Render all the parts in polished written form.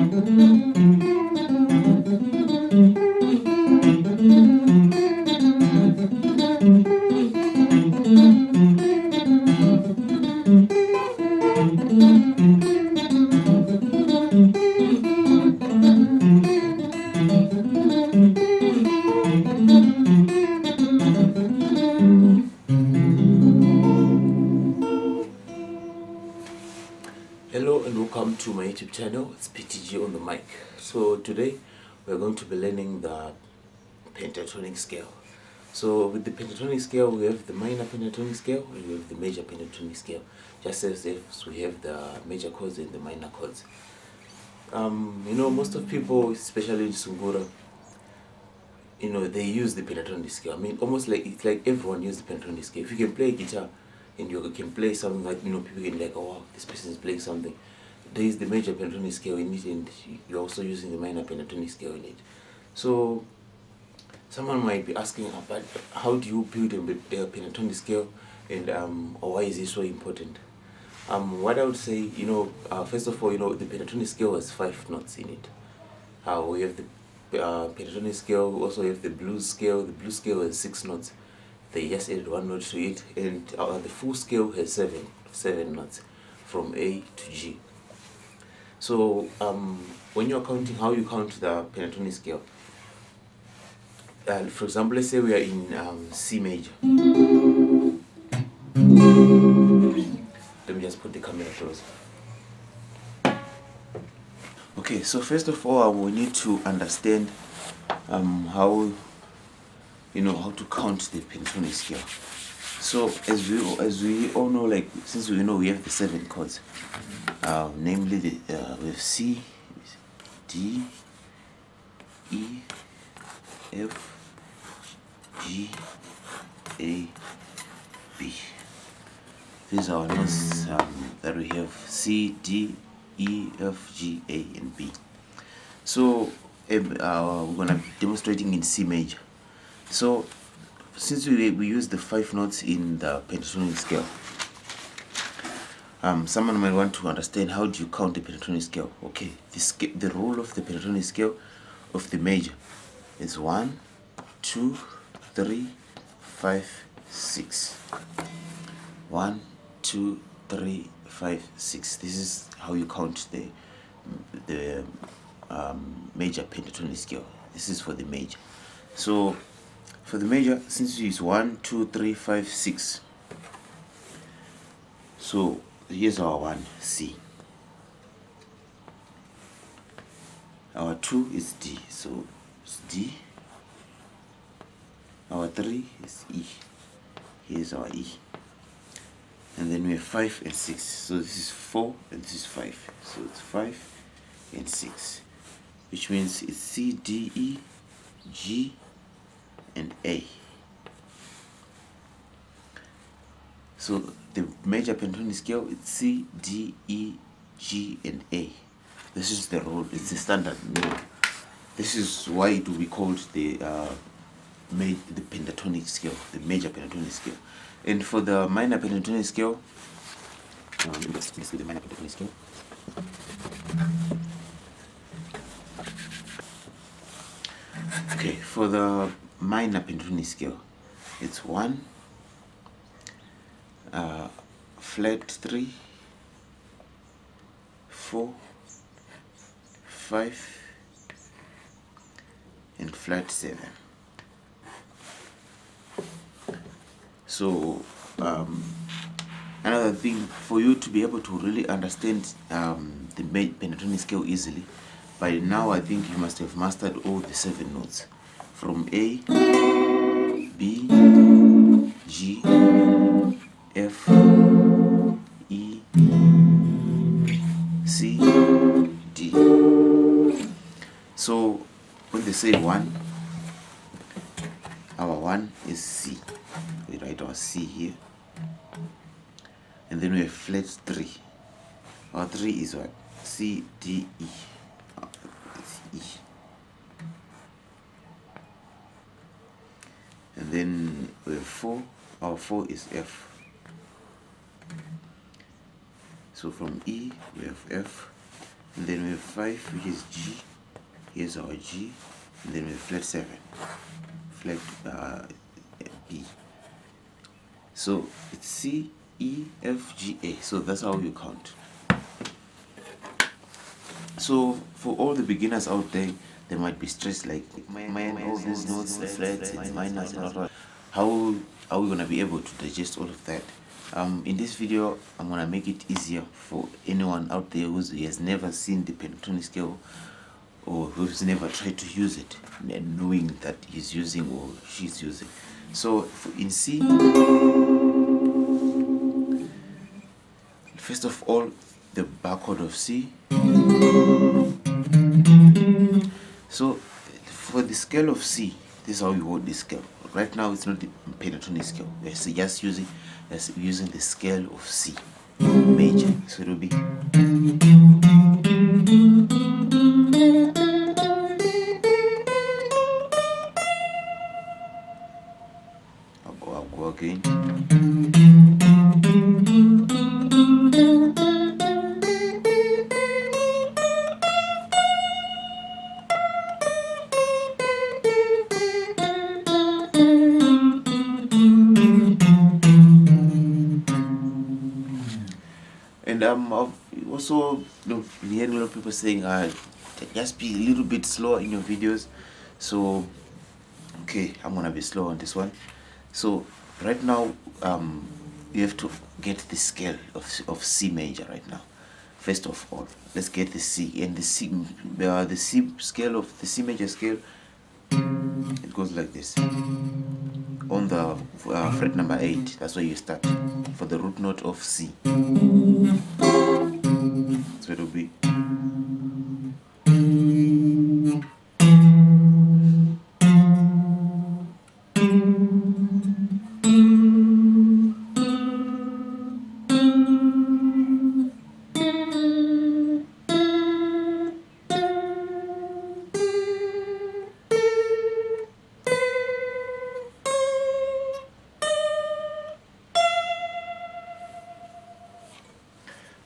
Hello and welcome to my YouTube channel. It's PTG on the mic. So today we're going to be learning the pentatonic scale. So with the pentatonic scale, we have the minor pentatonic scale and we have the major pentatonic scale, just as if we have the major chords and the minor chords. You know, most of people, especially in Sungura, you know, they use the pentatonic scale. I mean, almost like it's like everyone uses the pentatonic scale. If you can play guitar and you can play something like, you know, people can like, oh wow, this person is playing something. There is the major pentatonic scale in it, and you're also using the minor pentatonic scale in it. So someone might be asking about how do you build a pentatonic scale, and or why is it so important? What I would say, you know, first of all, you know, the pentatonic scale has 5 notes in it. We have the pentatonic scale, we also have the blues scale. The blues scale has 6 notes. They just added 1 note to it, and the full scale has seven notes from A to G. So when you're counting, how you count the pentatonic scale, for example, let's say we are in C major. Let me just put the camera close. Okay, so first of all, we need to understand how, you know, how to count the pentatonic scale. So as we all know, like, since we know we have the 7 chords, namely the we have C, D, E, F, G, A, B. These are our notes that we have: C, D, E, F, G, A, and B. So we're gonna be demonstrating in C major. So since we use the 5 notes in the pentatonic scale, someone might want to understand, how do you count the pentatonic scale? Okay, the rule of the pentatonic scale of the major is 1, 2, 3, 5, 6. 1, 2, 3, 5, 6. This is how you count the major pentatonic scale. This is for the major. So for the major, since we use 1, 2, 3, 5, 6. So here's our 1, C. Our 2 is D, so it's D. Our 3 is E. Here's our E. And then we have 5 and 6. So this is 4 and this is 5. So it's 5 and 6, which means it's C, D, E, G, and A. So the major pentatonic scale, it's C, D, E, G, and A. This is the rule. It's the standard rule. This is why it will be called the pentatonic scale, the major pentatonic scale. And for the minor pentatonic scale, let's do the minor pentatonic scale. Okay, for the minor pentatonic scale, it's 1, flat 3, 4, 5, and flat 7. So another thing, for you to be able to really understand the pentatonic scale easily, by now I think you must have mastered all the 7 notes from A, B, G, F, E, C, D. So when they say 1, our 1 is C. We write our C here. And then we have flat 3. Our 3 is what? C, D, E. It's E. And then we have 4. Our 4 is F. So from E we have F, and then we have 5, which is G. Here's our G, and then we have flat 7, flat B. So it's C, E, F, G, A. So that's how you count. So for all the beginners out there, they might be stressed like, man, all these notes, the frets, and minors, and all. How are we gonna be able to digest all of that? In this video, I'm gonna make it easier for anyone out there who has never seen the pentatonic scale or who's never tried to use it, and knowing that he's using or she's using. So in C, first of all, the bar chord of C. So for the scale of C, this is how you hold this scale. Right now it's not the pentatonic scale. We're just using the scale of C major. So it will be, I'll go again. And I've also been hearing a lot of people saying, just be a little bit slower in your videos. So, okay, I'm gonna be slow on this one. So, right now, you have to get the scale of C major right now. First of all, let's get the C, and the C scale of the C major scale. It goes like this. On the fret number 8, that's where you start for the root note of C. So it will be,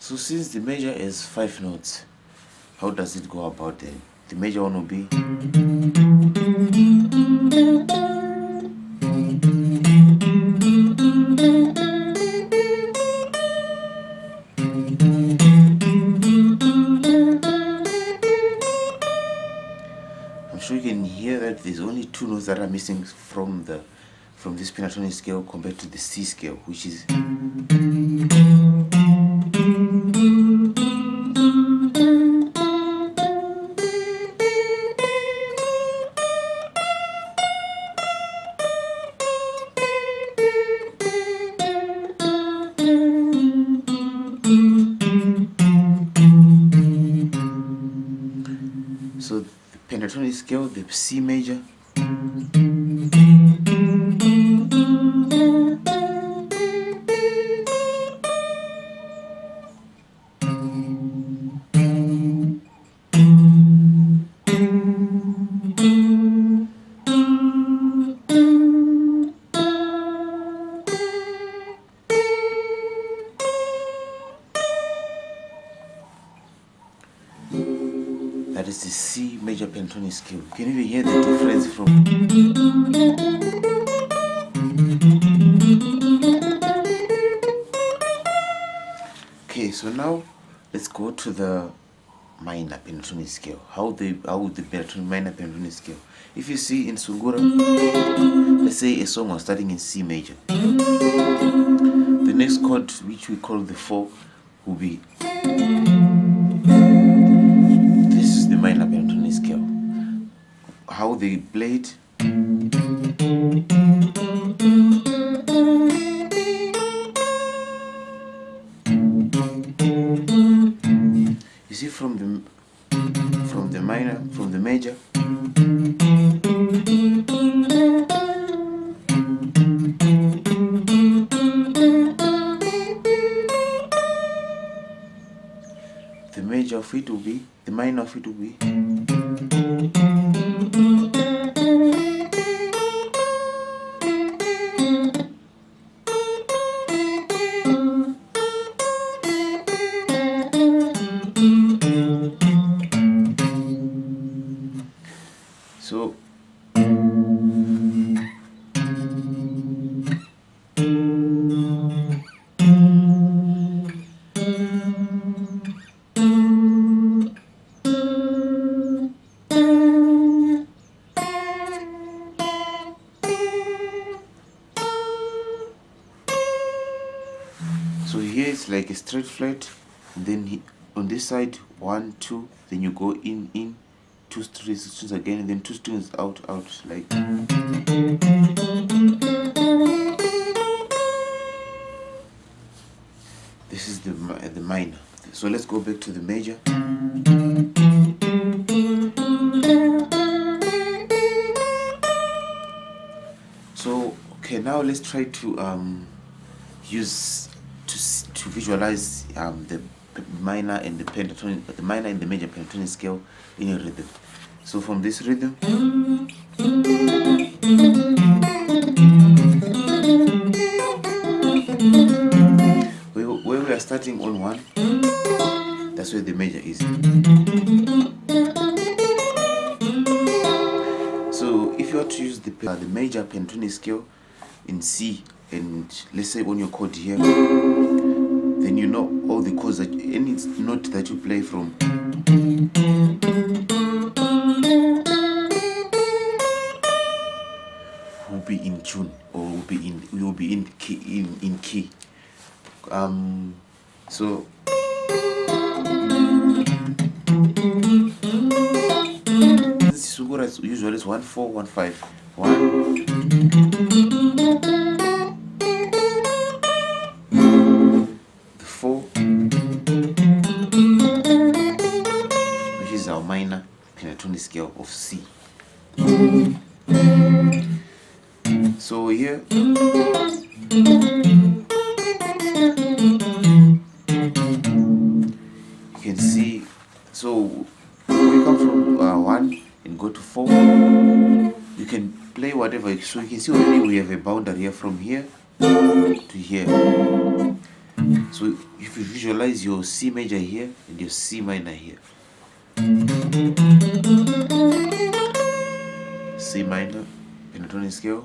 so since the major is 5 notes, how does it go about then? The major one will be, I'm sure you can hear that there's only 2 notes that are missing from this pentatonic scale compared to the C scale, which is, so the pentatonic scale, the C major, that is the C major pentatonic scale. Can you even hear the difference from? Okay, so now let's go to the minor pentatonic scale. How would the minor pentatonic scale? If you see in Sungura, let's say a song was starting in C major. The next chord, which we call the 4, will be, this is the minor pentatonic scale. How they play it? You see, from the minor, from the major, the major of it will be, the minor of it will be, So here it's like a straight flat, and then on this side 1 2, then you go in 2 strings again, and then 2 strings out like. This is the minor. So let's go back to the major. So okay, now let's try to to visualize the minor and the pentatonic, the minor and the major pentatonic scale in a rhythm. So from this rhythm, where we are starting on 1, that's where the major is. So if you want to use the major pentatonic scale in C, and let's say on your chord here, then you know all the chords that any note that you play from will be in tune, or will be in key. So Sungura usually is 1 4 1 5 1. The 4, which is our minor pentatonic scale of C. So here you can see, so when you come from 1 and go to 4, you can play whatever. So you can see already we have a boundary here from here to here. So if you visualize your C major here and your C minor here, C minor pentatonic scale,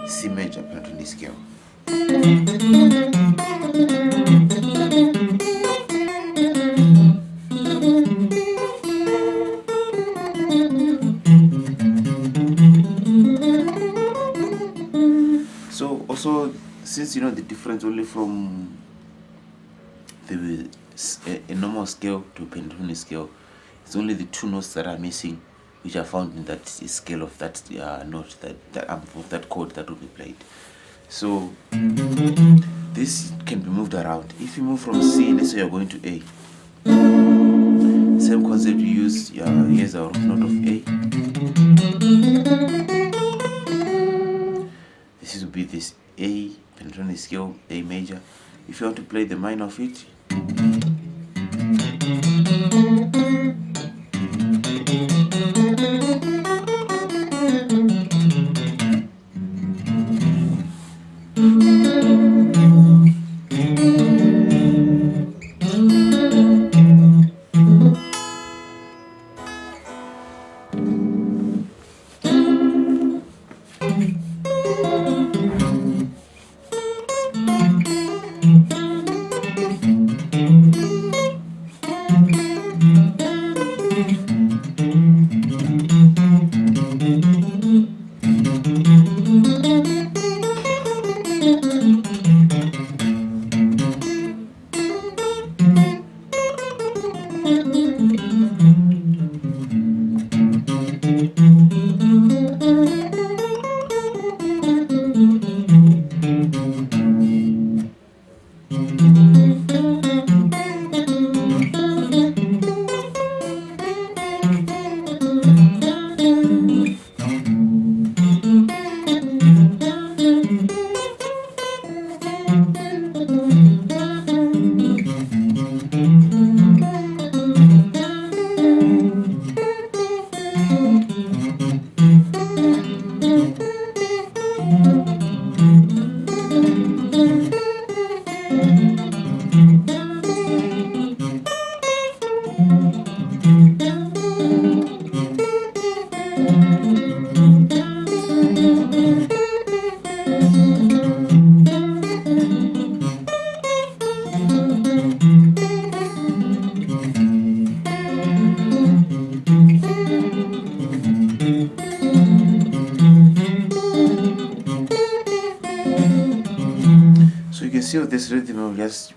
C major pentatonic scale. So also, since you know the difference only from a normal scale to a pentatonic scale, it's only the 2 notes that are missing, which are found in that scale of that note, of that chord that will be played. So this can be moved around. If you move from C, let's say you're going to A, same concept you use. Here's our root note of A. This will be this A pentatonic scale, A major. If you want to play the minor of it, see with this rhythm, I'll just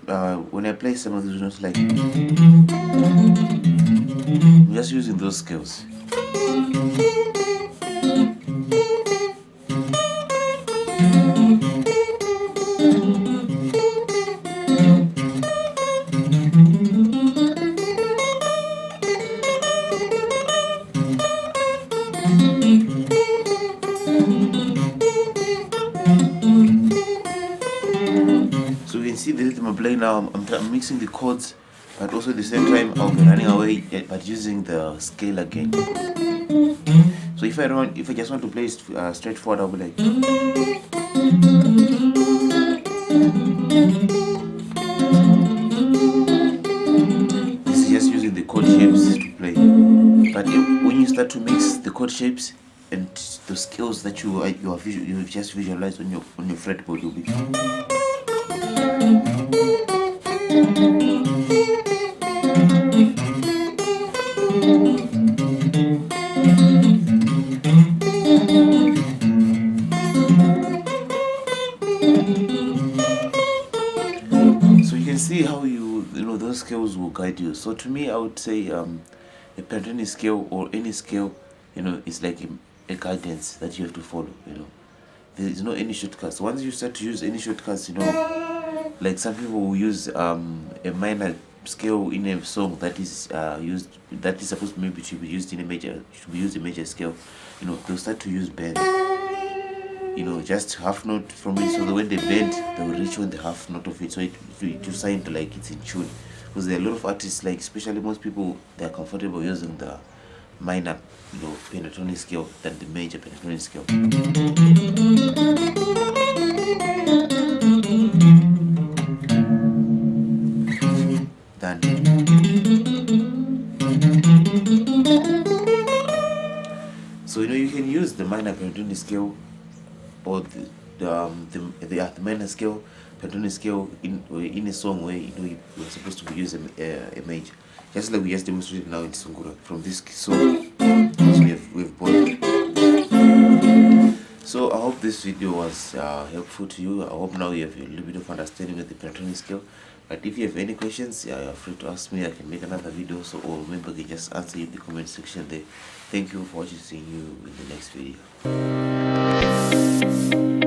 when I play some of those notes, like I'm just using those scales. So you can see the rhythm I'm playing now. I'm mixing the chords, but also at the same time I'll be running away, but using the scale again. So if I just want to play straightforward, I'll be like. This is just using the chord shapes to play. But when you start to mix the chord shapes and the scales that you just visualized on your fretboard, you'll be. So you can see how those scales will guide you. So to me, I would say a pentatonic scale or any scale, is like a guidance that you have to follow. There is no any shortcuts. Once you start to use any shortcuts, like some people will use a minor scale in a song that is supposed to maybe to be used in a major scale. They'll start to use bend. Just half note from it, so that when they bend, they will reach on the half note of it, so it to sound like it's in tune. Because there are a lot of artists, like especially most people, they are comfortable using the minor, pentatonic scale than the major pentatonic scale. Done. So you can use the minor pentatonic scale or the minor scale pentatonic scale in a song where you're supposed to be using a major, just like we just demonstrated now in Sungura from this song. So we've both. So I hope this video was helpful to you. I hope now you have a little bit of understanding of the pentatonic scale. But if you have any questions, you're free to ask me. I can make another video, or maybe I can just answer you in the comment section there. Thank you for watching. See you in the next video.